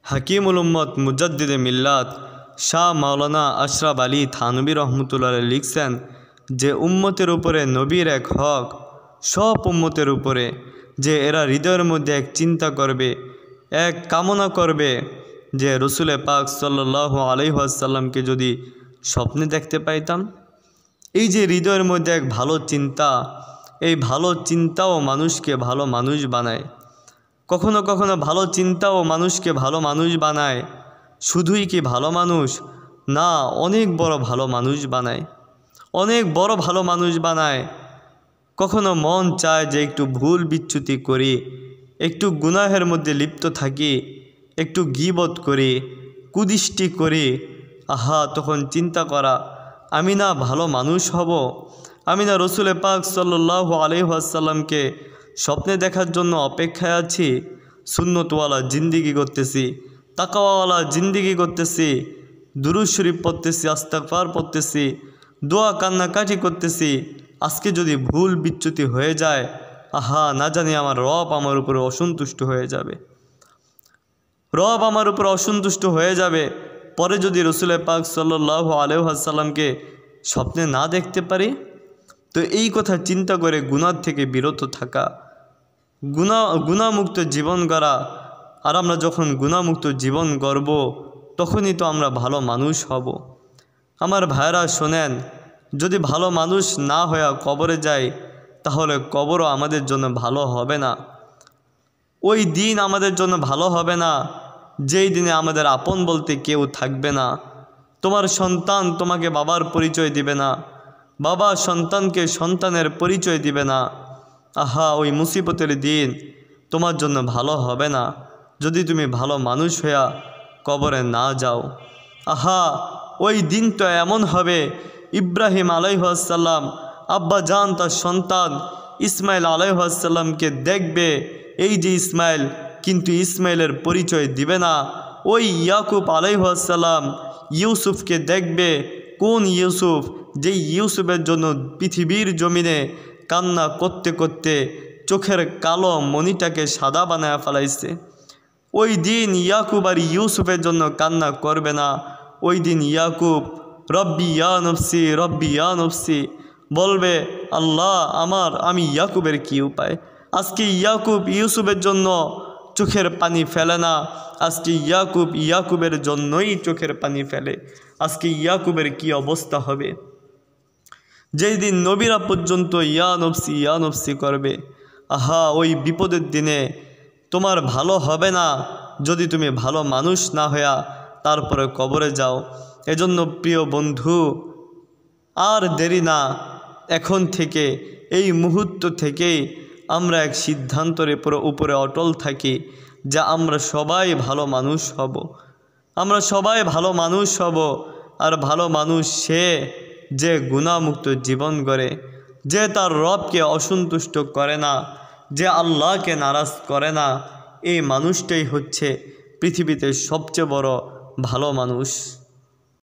হাকিমুল উম্মত মুজাদ্দিদে মিল্লাত শাহ মাওলানা আশরাফ আলী থানভী রহমতুল্লাহ লিখছেন যে উম্মতের উপরে নবীর এক হক সব উম্মতের উপরে যে এরা হৃদয়ের মধ্যে এক চিন্তা করবে, এক কামনা করবে যে রসুলে পাক সাল্লাল্লাহু আলাইহি ওয়াসাল্লামকে যদি স্বপ্নে দেখতে পাইতাম। এই যে হৃদয়ের মধ্যে এক ভালো চিন্তা, এই ভালো চিন্তাও মানুষকে ভালো মানুষ বানায়। কখনো কখনো ভালো চিন্তাও মানুষকে ভালো মানুষ বানায়। শুধুই কি ভালো মানুষ না, অনেক বড় ভালো মানুষ বানায়, অনেক বড় ভালো মানুষ বানায়। কখনো মন চায় যে একটু ভুল বিচ্যুতি করি, একটু গুনাহের মধ্যে লিপ্ত থাকি, একটু গীবত করি, কুদৃষ্টি করি। আহা, তখন চিন্তা করা, আমি না ভালো মানুষ হব, আমি না রসুলে পাক সাল্লাল্লাহু আলাইহি ওয়াসাল্লামকে স্বপ্নে দেখার জন্য অপেক্ষায় আছি। সুন্নতওয়ালা জিন্দিগি করতেছি, তাকওয়াওয়ালা জিন্দিগি করতেছি, দুরূদ শরীফ পড়তেছি, ইস্তিগফার পড়তেছি, দোয়া কান্নাকাটি করতেছি। আজকে যদি ভুল বিচ্যুতি হয়ে যায়, আহা, না জানি আমার রব আমার উপরে অসন্তুষ্ট হয়ে যাবে, রব আমার উপর অসন্তুষ্ট হয়ে যাবে। পরে যদি রসুলে পাক সাল্লাল্লাহু আলাইহি ওয়াসাল্লামকে স্বপ্নে না দেখতে পারি, তো এই কথা চিন্তা করে গুনাহ থেকে বিরত থাকা, গুনাহমুক্ত জীবন গড়া। আর আমরা যখন গুনাহমুক্ত জীবন গড়ব, তখনই তো আমরা ভালো মানুষ হব। আমার ভাইরা শোনেন, যদি ভালো মানুষ না হয়ে কবরে যাই, তাহলে কবরও আমাদের জন্য ভালো হবে না। ওই দিন আমাদের জন্য ভালো হবে না, যেই দিনে আমাদের আপন বলতে কেউ থাকবে না। তোমার সন্তান তোমাকে বাবার পরিচয় দিবে না, বাবা সন্তানকে সন্তানের পরিচয় দিবে না। আহা, ওই মুসিবতের দিন তোমার জন্য ভালো হবে না যদি তুমি ভালো মানুষ হইয়া কবরে না যাও। আহা, ওই দিন তো এমন হবে, ইব্রাহিম আলাইহিস সালাম আব্বা জান তার সন্তান ইসমাইল আলাইহিস সালামকে দেখবে, এই যে ইসমাইল, কিন্তু ইসমাইলের পরিচয় দিবে না। ওই ইয়াকুব আলাইহিস সালাম ইউসুফকে দেখবে, কোন ইউসুফ, যেই ইউসুফের জন্য পৃথিবীর জমিনে কান্না করতে করতে চোখের কালো মণিটাকে সাদা বানায় ফেলাইছে। ওই দিন ইয়াকুব আর ইউসুফের জন্য কান্না করবে না। ওই দিন ইয়াকুব রব্বি ইয়া নফসি, রব্বি ইয়া নফসি বলবে, আল্লাহ আমি ইয়াকুবের কি উপায়। আজকে ইয়াকুব ইউসুফের জন্য চোখের পানি ফেলে না, আজকে ইয়াকুবের জন্যই চোখের পানি ফেলে। আজকে ইয়াকুবের কি অবস্থা হবে, যেই দিন নবীরা পর্যন্ত ইয়া নফসি করবে। আহা, ওই বিপদের দিনে তোমার ভালো হবে না যদি তুমি ভালো মানুষ না হইয়া তারপরে কবরে যাও। এজন্য প্রিয় বন্ধু, আর দেরি না, এখন থেকে, এই মুহূর্ত থেকেই আমরা এক সিদ্ধান্তের উপরে অটল থাকি যে আমরা সবাই ভালো মানুষ হব, আমরা সবাই ভালো মানুষ হব। আর ভালো মানুষ সে যে গুনাহমুক্ত জীবন গড়ে, যে তার রবকে অসন্তুষ্ট করে না, যে আল্লাহকে নারাজ করে না। এই মানুষটাই হচ্ছে পৃথিবীতে সবচেয়ে বড় ভালো মানুষ।